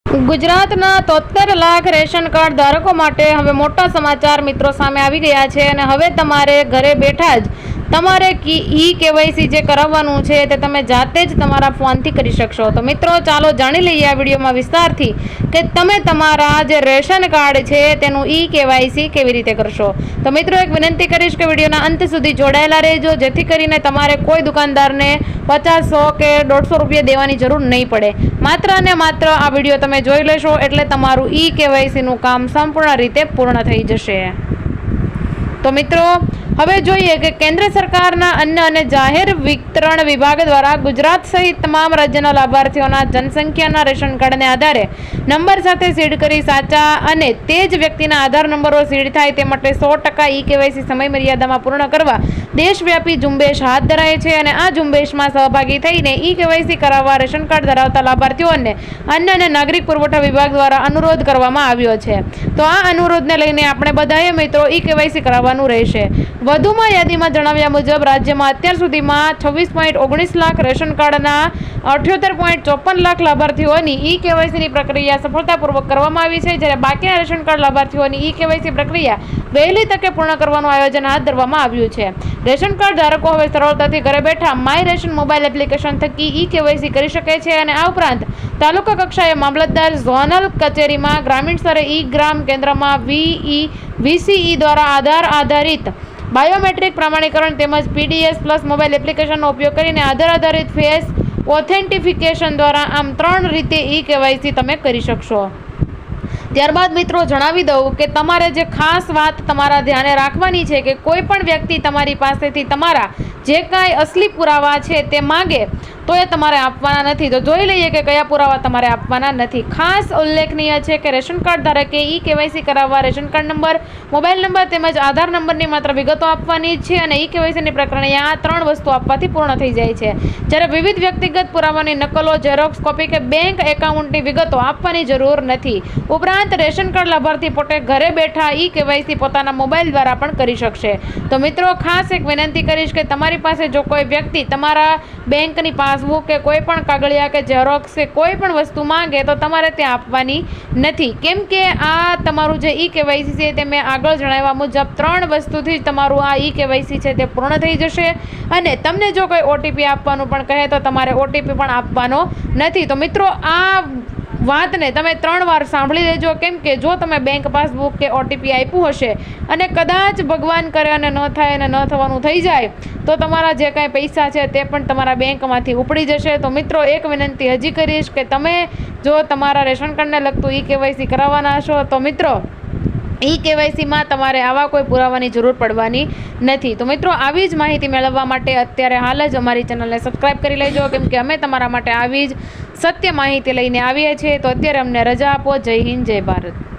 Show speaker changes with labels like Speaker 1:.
Speaker 1: ગુજરાતના 73 lakh ration card ધારકો માટે હવે મોટા સમાચાર મિત્રો સામે આવી ગયા છે અને હવે તમારે ઘરે બેઠા જ તમારે KYC જે કરાવવાનું છે તે તમે જાતે જ તમારા ફોનથી કરી શકશો। તો મિત્રો ચાલો જાણી લઈએ આ વિડીયોમાં વિસ્તારથી કે તમે તમારા જે રેશન કાર્ડ છે તેનું KYC કેવી રીતે કરશો। તો મિત્રો એક વિનંતી કરીશ કે વિડીયોના અંત સુધી જોડાયેલા રહેજો, જેથી કરીને તમારે કોઈ દુકાનદારને 50, 100 કે 150 રૂપિયા દેવાની જરૂર નહીં પડે। માત્ર અને માત્ર આ વિડીયો તમે જોઈ લેશો એટલે તમારું KYC નું કામ સંપૂર્ણ રીતે પૂર્ણ થઈ જશે। તો મિત્રો હવે જોઈએ કે કેન્દ્ર સરકારના અન્ન અને જાહેર વિતરણ વિભાગ દ્વારા ગુજરાત સહિત તમામ રાજ્યના લાભાર્થીઓના જનસંખ્યાના રેશન કાર્ડને આધારે નંબર સાથે સીડ કરી સાચા અને તે જ વ્યક્તિના આધાર નંબરો સીડ થાય તે માટે 100% KYC સમય મર્યાદામાં પૂર્ણ કરવા દેશવ્યાપી ઝુંબેશ હાથ ધરાય છે અને આ ઝુંબેશમાં સહભાગી થઈને KYC કરાવવા રેશન કાર્ડ ધરાવતા લાભાર્થીઓને અન્ન અને નાગરિક પુરવઠા વિભાગ દ્વારા અનુરોધ કરવામાં આવ્યો છે। તો આ અનુરોધને લઈને આપણે બધાએ મિત્રો KYC કરાવવાનું રહેશે। વધુમાં યાદીમાં જણાવ્યા મુજબ રાજ્યમાં અત્યાર સુધીમાં 26.19 લાખ રેશન કાર્ડના 78.54 લાખ લાભાર્થીઓની KYC ની પ્રક્રિયા સફળતાપૂર્વક કરવામાં આવી છે, જ્યારે બાકીના રેશન કાર્ડ લાભાર્થીઓની KYC પ્રક્રિયા વહેલી તકે પૂર્ણ કરવાનું આયોજન હાથ ધરવામાં આવ્યું છે। રેશન કાર્ડ ધારકો હવે સરળતાથી ઘરે બેઠા માય રેશન મોબાઈલ એપ્લિકેશન થકી KYC કરી શકે છે અને આ ઉપરાંત તાલુકા કક્ષાએ મામલતદાર, ઝોનલ કચેરીમાં, ગ્રામીણ સ્તરે ગ્રામ કેન્દ્રમાં VCE દ્વારા આધાર આધારિત બાયોમેટ્રિક પ્રમાણીકરણ તેમજ PDS+ મોબાઈલ એપ્લિકેશનનો ઉપયોગ કરીને આધાર આધારિત ફેસ ઓથેન્ટિફિકેશન દ્વારા આમ 3 રીતે KYC તમે કરી શકશો। ત્યારબાદ મિત્રો જણાવી દઉં કે તમારે જે ખાસ વાત તમારા ધ્યાને રાખવાની છે કે કોઈ પણ વ્યક્તિ તમારી પાસેથી તમારા જે કાંઈ અસલી પુરાવા છે તે માંગે તો એ તમારે આપવાના નથી। તો જોઈ લઈએ કે કયા પુરાવા તમારે આપવાના નથી। ખાસ ઉલ્લેખનીય છે કે રેશન કાર્ડ ધારકે KYC કરાવવા ration card number, mobile number તેમજ આધાર નંબરની માત્ર વિગતો આપવાની છે અને KYC ની પ્રક્રિયા આ 3 વસ્તુ આપવાથી પૂર્ણ થઈ જાય છે, જ્યારે વિવિધ વ્યક્તિગત પુરાવાની નકલો, ઝેરોક્સ કોપી કે બેંક એકાઉન્ટની વિગતો આપવાની જરૂર નથી। ઉપરાંત રેશન કાર્ડ લાભાર્થી પોતે ઘરે બેઠા KYC પોતાના મોબાઈલ દ્વારા પણ કરી શકશે। તો મિત્રો ખાસ એક વિનંતી કરીશ કે તમારી પાસે જો કોઈ વ્યક્તિ તમારા બેંકની પાસબુક કે કોઈ પણ કાગળિયા કે ઝેરોક્સ કે કોઈ પણ વસ્તુ માંગે તો તમારે ત્યાં આપવાની નથી, કેમ કે આ તમારું જે KYC છે તે મેં આગળ જણાવ્યા મુજબ 3 વસ્તુથી જ તમારું આ KYC છે તે પૂર્ણ થઈ જશે અને તમને જો કોઈ OTP આપવાનું પણ કહે તો તમારે OTP પણ આપવાનો નથી। તો મિત્રો આ વાતને તમે 3 વાર સાંભળી લેજો, કેમ કે જો તમે બેંક પાસબુક કે OTP આપ્યું હશે અને કદાચ ભગવાન કરે અને ન થાય અને ન થવાનું થઈ જાય તો તમારા જે કાંઈ પૈસા છે તે પણ તમારા બેંકમાંથી ઉપડી જશે। તો મિત્રો એક વિનંતી હજી કરીશ કે તમે જો તમારા રેશન કાર્ડને લગતું KYC કરાવવાના છો તો મિત્રો KYC માં તમારે આવા કોઈ પુરાવાની જરૂર પડવાની નથી। તો મિત્રો આવી જ માહિતી મેળવવા માટે અત્યારે હાલ જ અમારી ચેનલને સબસ્ક્રાઈબ કરી લેજો, કેમ કે અમે તમારા માટે આવી જ સત્ય માહિતી લઈને આવીએ છીએ। તો અત્યારે અમને રજા આપો। જય હિન્દ, જય ભારત।